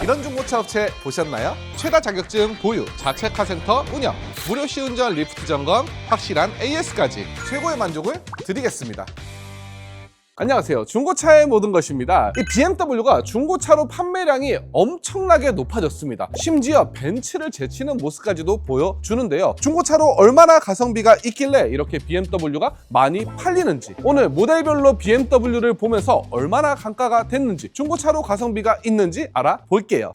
이런 중고차 업체 보셨나요? 최다 자격증 보유, 자체 카센터 운영, 무료 시운전 리프트 점검, 확실한 AS까지 최고의 만족을 드리겠습니다. 안녕하세요. 중고차의 모든 것입니다. 이 BMW가 중고차로 판매량이 엄청나게 높아졌습니다. 심지어 벤츠를 제치는 모습까지도 보여주는데요. 중고차로 얼마나 가성비가 있길래 이렇게 BMW가 많이 팔리는지, 오늘 모델별로 BMW를 보면서 얼마나 강가가 됐는지, 중고차로 가성비가 있는지 알아볼게요.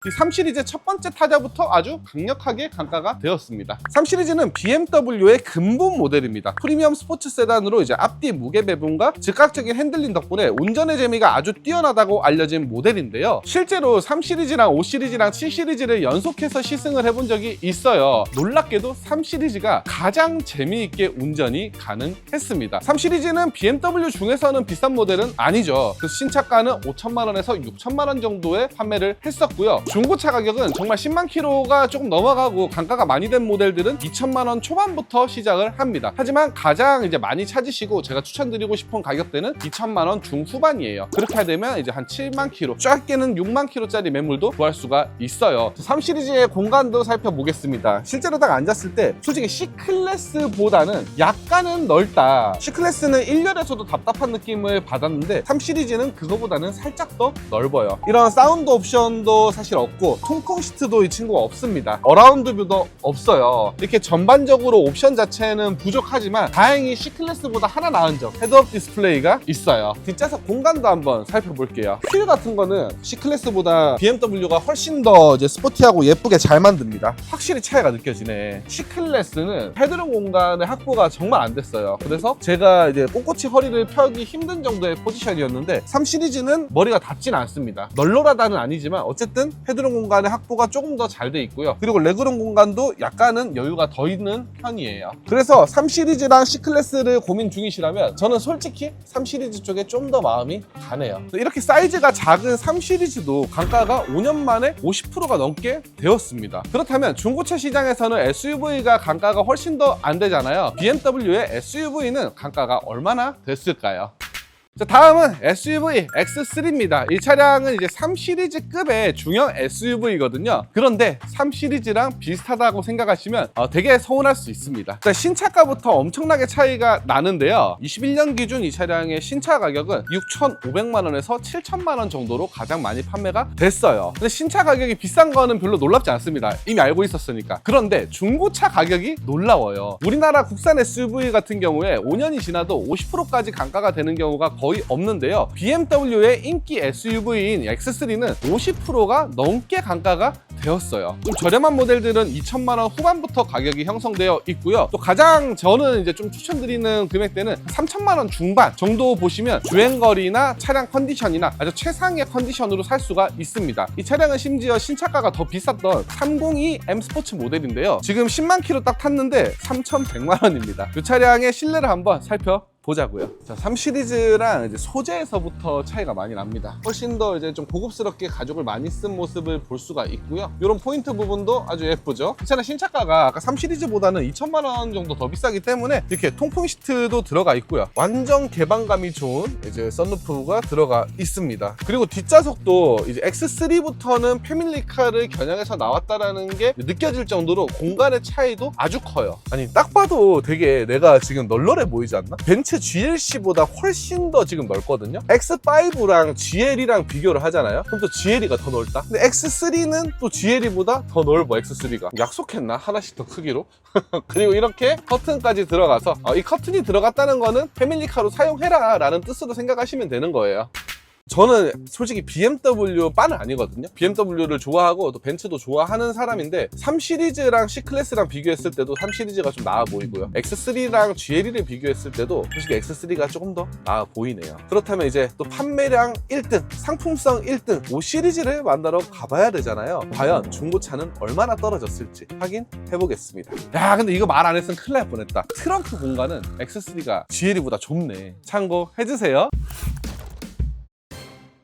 이 3시리즈 첫 번째 타자부터 아주 강력하게 강가가 되었습니다. 3시리즈는 BMW의 근본 모델입니다. 프리미엄 스포츠 세단으로 이제 앞뒤 무게 배분과 즉각적인 핸들링 덕분에 운전의 재미가 아주 뛰어나다고 알려진 모델인데요. 실제로 3시리즈랑 5시리즈랑 7시리즈를 연속해서 시승을 해본 적이 있어요. 놀랍게도 3시리즈가 가장 재미있게 운전이 가능했습니다. 3시리즈는 BMW 중에서는 비싼 모델은 아니죠. 그 신차가는 5천만 원에서 6천만 원 정도에 판매를 했었고요. 중고차 가격은 정말 10만 킬로가 조금 넘어가고 강가가 많이 된 모델들은 2천만 원 초반부터 시작을 합니다. 하지만 가장 이제 많이 찾으시고 제가 추천드리고 싶은 가격대는 2천만 원 중후반이에요. 그렇게 되면 이제 한 7만 킬로, 짧게는 6만 킬로짜리 매물도 구할 수가 있어요. 3시리즈의 공간도 살펴보겠습니다. 실제로 딱 앉았을 때 솔직히 C클래스보다는 약간은 넓다. C클래스는 1열에서도 답답한 느낌을 받았는데 3시리즈는 그거보다는 살짝 더 넓어요. 이런 사운드 옵션도 사실 없고 통풍 시트도 이 친구가 없습니다. 어라운드 뷰도 없어요. 이렇게 전반적으로 옵션 자체는 부족하지만 다행히 C클래스보다 하나 나은 점, 헤드업 디스플레이가 있어요. 뒷좌석 공간도 한번 살펴볼게요. 휠 같은 거는 C클래스보다 BMW가 훨씬 더 이제 스포티하고 예쁘게 잘 만듭니다. 확실히 차이가 느껴지네. C클래스는 헤드룸 공간의 확보가 정말 안 됐어요. 그래서 제가 이제 꼿꼿이 허리를 펴기 힘든 정도의 포지션이었는데 3시리즈는 머리가 닿진 않습니다. 널널하다는 아니지만 어쨌든 헤드룸 공간의 확보가 조금 더 잘 돼 있고요. 그리고 레그룸 공간도 약간은 여유가 더 있는 편이에요. 그래서 3시리즈랑 C클래스를 고민 중이시라면 저는 솔직히 3시리즈 쪽에 좀 더 마음이 가네요. 이렇게 사이즈가 작은 3시리즈도 강가가 5년 만에 50%가 넘게 되었습니다. 그렇다면 중고차 시장에서는 SUV가 강가가 훨씬 더 안 되잖아요. BMW의 SUV는 강가가 얼마나 됐을까요? 자, 다음은 SUV X3입니다. 이 차량은 이제 3시리즈급의 중형 SUV거든요. 그런데 3시리즈랑 비슷하다고 생각하시면 되게 서운할 수 있습니다. 신차가부터 엄청나게 차이가 나는데요. 21년 기준 이 차량의 신차 가격은 6,500만 원에서 7천만 원 정도로 가장 많이 판매가 됐어요. 근데 신차 가격이 비싼 거는 별로 놀랍지 않습니다. 이미 알고 있었으니까. 그런데 중고차 가격이 놀라워요. 우리나라 국산 SUV 같은 경우에 5년이 지나도 50%까지 강가가 되는 경우가 거의 없는데요. BMW의 인기 SUV인 X3는 50%가 넘게 강가가 되었어요. 좀 저렴한 모델들은 2천만 원 후반부터 가격이 형성되어 있고요. 또 가장 저는 이제 좀 추천드리는 금액대는 3천만 원 중반 정도 보시면 주행거리나 차량 컨디션이나 아주 최상의 컨디션으로 살 수가 있습니다. 이 차량은 심지어 신차가가 더 비쌌던 302 M 스포츠 모델인데요. 지금 10만 킬로 딱 탔는데 3,100만 원입니다. 이 차량의 실내를 한번 살펴보자고요. 자, 3시리즈랑 이제 소재에서부터 차이가 많이 납니다. 훨씬 더 이제 좀 고급스럽게 가죽을 많이 쓴 모습을 볼 수가 있고요. 이런 포인트 부분도 아주 예쁘죠. 이 차량 신차가가 아까 3시리즈보다는 2천만 원 정도 더 비싸기 때문에 이렇게 통풍 시트도 들어가 있고요. 완전 개방감이 좋은 이제 썬루프가 들어가 있습니다. 그리고 뒷좌석도 이제 X3부터는 패밀리카를 겨냥해서 나왔다라는 게 느껴질 정도로 공간의 차이도 아주 커요. 아니, 딱 봐도 되게 내가 지금 널널해 보이지 않나? 벤츠 GLC보다 훨씬 더 지금 넓거든요. X5랑 GL이랑 비교를 하잖아요. 그럼 또 GL이가 더 넓다? 근데 X3는 또 GL이보다 더 넓어. X3가 약속했나? 하나씩 더 크기로? 그리고 이렇게 커튼까지 들어가서 이 커튼이 들어갔다는 거는 패밀리카로 사용해라 라는 뜻으로 생각하시면 되는 거예요. 저는 솔직히 BMW 빠는 아니거든요. BMW를 좋아하고 또 벤츠도 좋아하는 사람인데 3시리즈랑 C클래스랑 비교했을 때도 3시리즈가 좀 나아 보이고요. X3랑 GLE를 비교했을 때도 솔직히 X3가 조금 더 나아 보이네요. 그렇다면 이제 또 판매량 1등, 상품성 1등 5시리즈를 만나러 가봐야 되잖아요. 과연 중고차는 얼마나 떨어졌을지 확인해보겠습니다. 야, 근데 이거 말 안 했으면 큰일 날 뻔했다. 트렁크 공간은 X3가 GLE보다 좁네. 참고해주세요.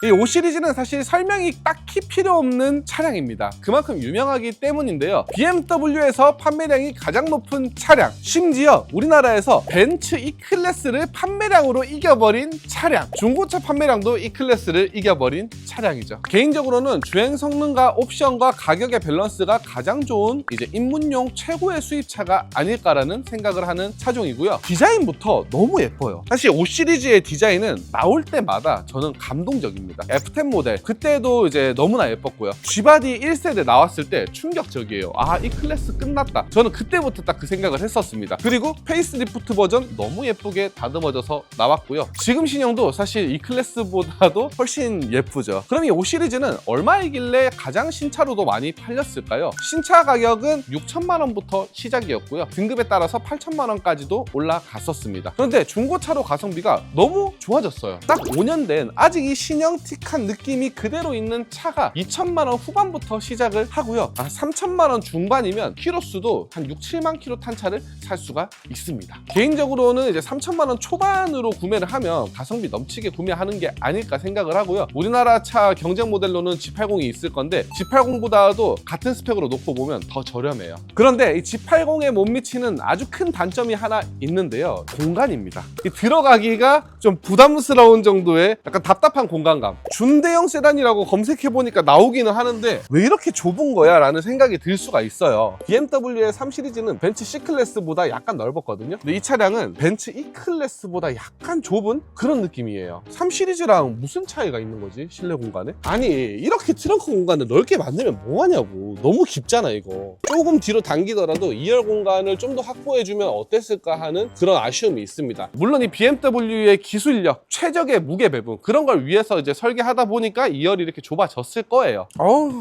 이 5 시리즈는 사실 설명이 딱히 필요 없는 차량입니다. 그만큼 유명하기 때문인데요. BMW에서 판매량이 가장 높은 차량, 심지어 우리나라에서 벤츠 E클래스를 판매량으로 이겨버린 차량, 중고차 판매량도 E클래스를 이겨버린 차량이죠. 개인적으로는 주행 성능과 옵션과 가격의 밸런스가 가장 좋은 이제 입문용 최고의 수입차가 아닐까라는 생각을 하는 차종이고요. 디자인부터 너무 예뻐요. 사실 5 시리즈의 디자인은 나올 때마다 저는 감동적입니다. F10 모델 그때도 이제 너무나 예뻤고요. G바디 1세대 나왔을 때 충격적이에요. 아, 이 클래스 끝났다. 저는 그때부터 딱 그 생각을 했었습니다. 그리고 페이스리프트 버전 너무 예쁘게 다듬어져서 나왔고요. 지금 신형도 사실 이 클래스보다도 훨씬 예쁘죠. 그럼 이 5 시리즈는 얼마이길래 가장 신차로도 많이 팔렸을까요? 신차 가격은 6천만 원부터 시작이었고요. 등급에 따라서 8천만 원까지도 올라갔었습니다. 그런데 중고차로 가성비가 너무 좋아졌어요. 딱 5년 된 아직 이 신형틱한 느낌이 그대로 있는 차가 2천만 원 후반부터 시작을 하고요. 3천만 원 중반이면 키로수도 한 6, 7만 킬로 탄 차를 살 수가 있습니다. 개인적으로는 이제 3천만 원 초반으로 구매를 하면 가성비 넘치게 구매하는 게 아닐까 생각을 하고요. 우리나라 차 경쟁 모델로는 G80이 있을 건데 G80보다도 같은 스펙으로 놓고 보면 더 저렴해요. 그런데 이 G80에 못 미치는 아주 큰 단점이 하나 있는데요. 공간입니다. 들어가기가 좀 부담스러운 정도의 약간 답답한 공간감. 준대형 세단이라고 검색해보니까 나오기는 하는데 왜 이렇게 좁은 거야? 라는 생각이 들 수가 있어요. BMW의 3 시리즈는 벤츠 C클래스보다 약간 넓었거든요. 근데 이 차량은 벤츠 E클래스보다 약간 좁은 그런 느낌이에요. 3 시리즈랑 무슨 차이가 있는 거지? 실내 공간에? 아니, 이렇게 트렁크 공간을 넓게 만들면 뭐하냐고. 너무 깊잖아 이거. 조금 뒤로 당기더라도 2열 공간을 좀 더 확보해주면 어땠을까 하는 그런 아쉬움이 있습니다. 물론 이 BMW의 기술력, 최적의 무게 배분 그런 걸 위해서 이제 설계하다 보니까 2열이 이렇게 좁아졌을 거예요.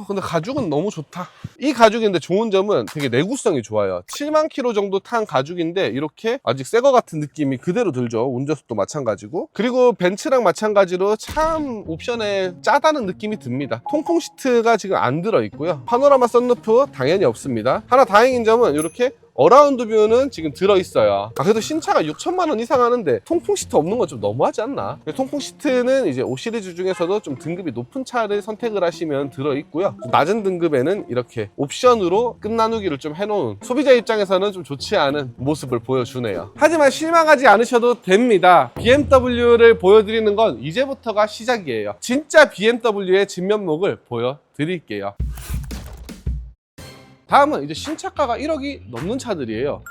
근데 가죽은 너무 좋다. 이 가죽인데 좋은 점은 되게 내구성이 좋아요. 7만 킬로 정도 탄 가죽인데 이렇게 아직 새 거 같은 느낌이 그대로 들죠. 운전석도 마찬가지고. 그리고 벤츠랑 마찬가지로 참 옵션에 짜다는 느낌이 듭니다. 통풍 시트가 지금 안 들어있고요. 파노라마 썬루프 당연히 없습니다. 하나 다행인 점은 이렇게 어라운드 뷰는 지금 들어있어요. 그래도 신차가 6천만 원 이상 하는데 통풍 시트 없는 건 좀 너무하지 않나? 통풍 시트는 이제 5 시리즈 중에서도 좀 등급이 높은 차를 선택을 하시면 들어있고요. 낮은 등급에는 이렇게 옵션으로 끝나누기를 좀 해놓은 소비자 입장에서는 좀 좋지 않은 모습을 보여주네요. 하지만 실망하지 않으셔도 됩니다. BMW를 보여드리는 건 이제부터가 시작이에요. 진짜 BMW의 진면목을 보여드릴게요. 다음은 이제 신차가가 1억이 넘는 차들이에요.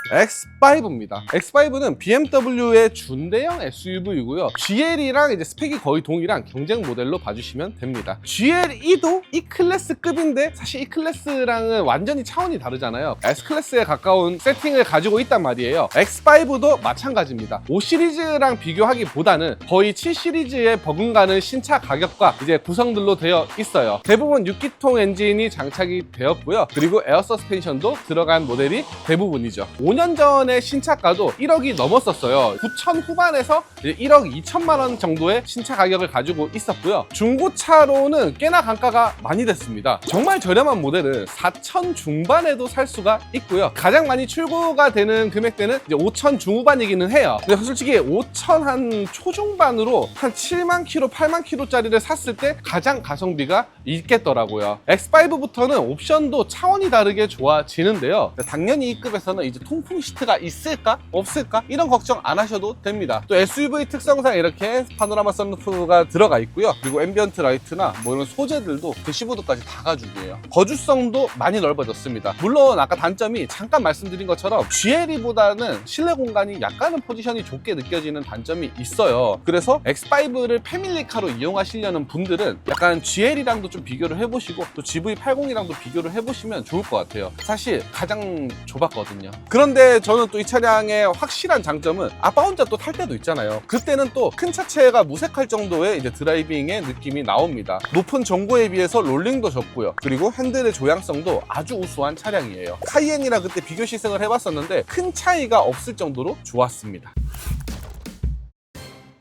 X5입니다. X5는 BMW의 준대형 SUV이고요. GLE랑 이제 스펙이 거의 동일한 경쟁 모델로 봐주시면 됩니다. GLE도 E클래스급인데 사실 E클래스랑은 완전히 차원이 다르잖아요. S클래스에 가까운 세팅을 가지고 있단 말이에요. X5도 마찬가지입니다. 5 시리즈랑 비교하기보다는 거의 7 시리즈에 버금가는 신차 가격과 이제 구성들로 되어 있어요. 대부분 6기통 엔진이 장착이 되었고요. 그리고 에어 서스펜션도 들어간 모델이 대부분이죠. 5년 전에 신차가도 1억이 넘었었어요. 9천 후반에서 1억 2천만 원 정도의 신차 가격을 가지고 있었고요. 중고차로는 꽤나 단가가 많이 됐습니다. 정말 저렴한 모델은 4천 중반에도 살 수가 있고요. 가장 많이 출고가 되는 금액대는 이제 5천 중후반이기는 해요. 근데 솔직히 5천 한 초중반으로 한 7만 킬로, 8만 킬로짜리를 샀을 때 가장 가성비가 있겠더라고요. X5부터는 옵션도 차원이 다르게 좋아지는데요. 당연히 이 급에서는 이제 통풍 시트가 있을까? 없을까? 이런 걱정 안 하셔도 됩니다. 또 SUV 특성상 이렇게 파노라마 썬루프가 들어가 있고요. 그리고 앰비언트 라이트나 뭐 이런 소재들도 대시보드까지 다 가죽이에요. 거주성도 많이 넓어졌습니다. 물론 아까 단점이 잠깐 말씀드린 것처럼 GLE보다는 실내 공간이 약간은 포지션이 좁게 느껴지는 단점이 있어요. 그래서 X5를 패밀리카로 이용하시려는 분들은 약간 GLE랑도 좀 비교를 해보시고 또 GV80이랑도 비교를 해보시면 좋을 것 같아요. 사실 가장 좁았거든요. 그런데 저는 또 이 차량의 확실한 장점은 아빠 혼자 또 탈 때도 있잖아요. 그때는 또 큰 차체가 무색할 정도의 이제 드라이빙의 느낌이 나옵니다. 높은 전고에 비해서 롤링도 적고요. 그리고 핸들의 조향성도 아주 우수한 차량이에요. 카이엔이랑 그때 비교 시승을 해봤었는데 큰 차이가 없을 정도로 좋았습니다.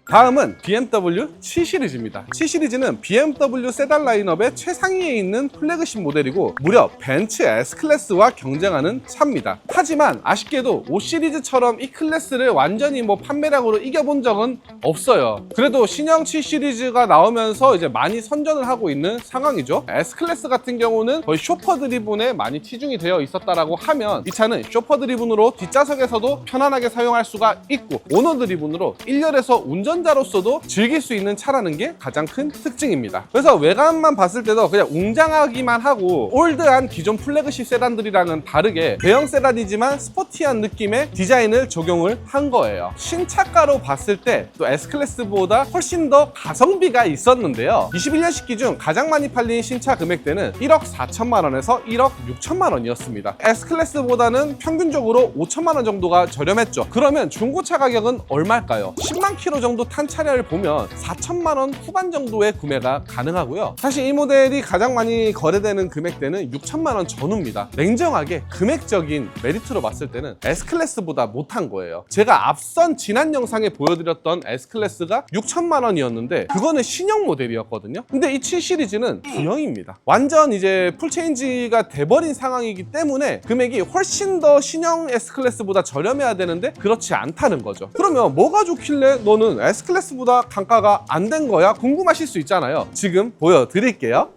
다음은 BMW 7 시리즈입니다. 7 시리즈는 BMW 세단 라인업의 최상위에 있는 플래그십 모델이고 무려 벤츠 S클래스와 경쟁하는 차입니다. 하지만 아쉽게도 5 시리즈처럼 이 클래스를 완전히 판매량으로 이겨본 적은 없어요. 그래도 신형 7 시리즈가 나오면서 이제 많이 선전을 하고 있는 상황이죠. S클래스 같은 경우는 거의 쇼퍼 드리븐에 많이 치중이 되어 있었다라고 하면 이 차는 쇼퍼 드리븐으로 뒷좌석에서도 편안하게 사용할 수가 있고 오너 드리븐으로 1열에서 운전자로서도 즐길 수 있는 차라는 게 가장 큰 특징입니다. 그래서 외관만 봤을 때도 그냥 웅장하기만 하고 올드한 기존 플래그십 세단들이랑은 다르게 대형 세단이지만 스포티한 느낌의 디자인을 적용을 한 거예요. 신차가로 봤을 때 또 S클래스보다 훨씬 더 가성비가 있었는데요. 21년식 기준 가장 많이 팔린 신차 금액대는 1억 4천만 원에서 1억 6천만 원이었습니다. S클래스보다는 평균적으로 5천만 원 정도가 저렴했죠. 그러면 중고차 가격은 얼마일까요? 10만 킬로 정도 탄 차량을 보면 4천만 원 후반 정도의 구매가 가능하고요. 사실 이 모델이 가장 많이 거래되는 금액대는 6천만 원 전후입니다. 냉정하게 금액적인 메리트로 봤을 때는 S클래스보다 못한 거예요. 제가 앞선 지난 영상에 보여드렸던 S클래스가 6천만 원이었는데 그거는 신형 모델이었거든요. 근데 이 7 시리즈는 구형입니다. 완전 이제 풀체인지가 돼버린 상황이기 때문에 금액이 훨씬 더 신형 S클래스보다 저렴해야 되는데 그렇지 않다는 거죠. 그러면 뭐가 좋길래 너는 S클래스보다 단가가 안 된 거야? 궁금하실 수 있잖아요. 지금 보여드릴게요.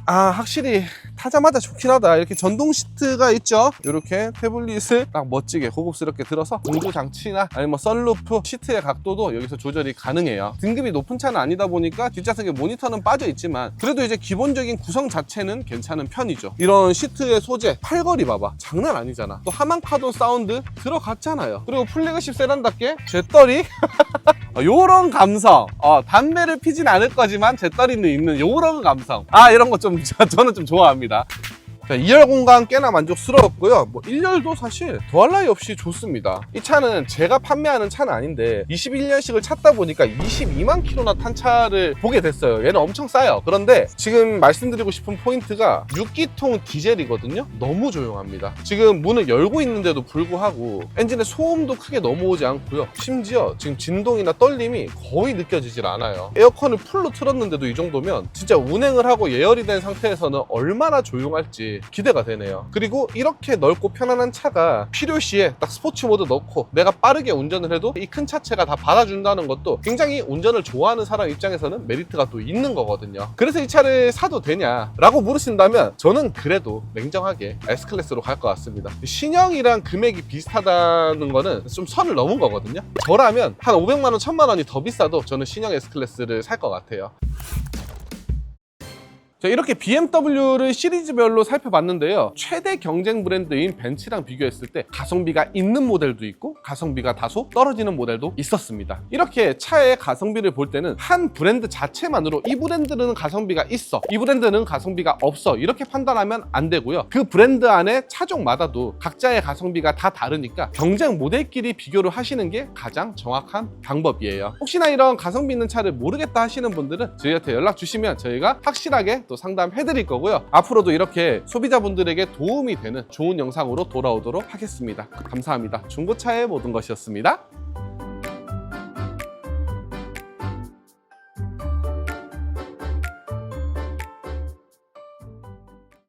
확실히 타자마자 좋긴 하다. 이렇게 전동 시트가 있죠. 이렇게 태블릿을 딱 멋지게 고급스럽게 들어서 공조 장치나 아니면 썬루프 시트의 각도도 여기서 조절이 가능해요. 등급이 높은 차는 아니다 보니까 뒷좌석에 모니터는 빠져 있지만 그래도 이제 기본적인 구성 자체는 괜찮은 편이죠. 이런 시트의 소재, 팔걸이 봐봐. 장난 아니잖아. 또 하만카돈 사운드 들어갔잖아요. 그리고 플래그십 세단답게 재떨이 요런 감성. 담배를 피진 않을 거지만 재떨이는 있는 요런 감성. 이런 거 좀 저는 좀 좋아합니다. 2열 공간 꽤나 만족스러웠고요. 1열도 사실 더할 나위 없이 좋습니다. 이 차는 제가 판매하는 차는 아닌데 21년식을 찾다 보니까 22만 킬로나 탄 차를 보게 됐어요. 얘는 엄청 싸요. 그런데 지금 말씀드리고 싶은 포인트가 6기통 디젤이거든요. 너무 조용합니다. 지금 문을 열고 있는데도 불구하고 엔진의 소음도 크게 넘어오지 않고요. 심지어 지금 진동이나 떨림이 거의 느껴지질 않아요. 에어컨을 풀로 틀었는데도 이 정도면 진짜 운행을 하고 예열이 된 상태에서는 얼마나 조용할지 기대가 되네요. 그리고 이렇게 넓고 편안한 차가 필요시에 딱 스포츠 모드 넣고 내가 빠르게 운전을 해도 이 큰 차체가 다 받아준다는 것도 굉장히 운전을 좋아하는 사람 입장에서는 메리트가 또 있는 거거든요. 그래서 이 차를 사도 되냐 라고 물으신다면 저는 그래도 냉정하게 S클래스로 갈 것 같습니다. 신형이랑 금액이 비슷하다는 거는 좀 선을 넘은 거거든요. 저라면 한 500만 원, 1000만 원이 더 비싸도 저는 신형 S클래스를 살 것 같아요. 자, 이렇게 BMW를 시리즈별로 살펴봤는데요. 최대 경쟁 브랜드인 벤츠랑 비교했을 때 가성비가 있는 모델도 있고 가성비가 다소 떨어지는 모델도 있었습니다. 이렇게 차의 가성비를 볼 때는 한 브랜드 자체만으로 이 브랜드는 가성비가 있어, 이 브랜드는 가성비가 없어 이렇게 판단하면 안 되고요. 그 브랜드 안에 차종마다도 각자의 가성비가 다 다르니까 경쟁 모델끼리 비교를 하시는 게 가장 정확한 방법이에요. 혹시나 이런 가성비 있는 차를 모르겠다 하시는 분들은 저희한테 연락 주시면 저희가 확실하게 또 상담해 드릴 거고요. 앞으로도 이렇게 소비자분들에게 도움이 되는 좋은 영상으로 돌아오도록 하겠습니다. 감사합니다. 중고차의 모든 것이었습니다.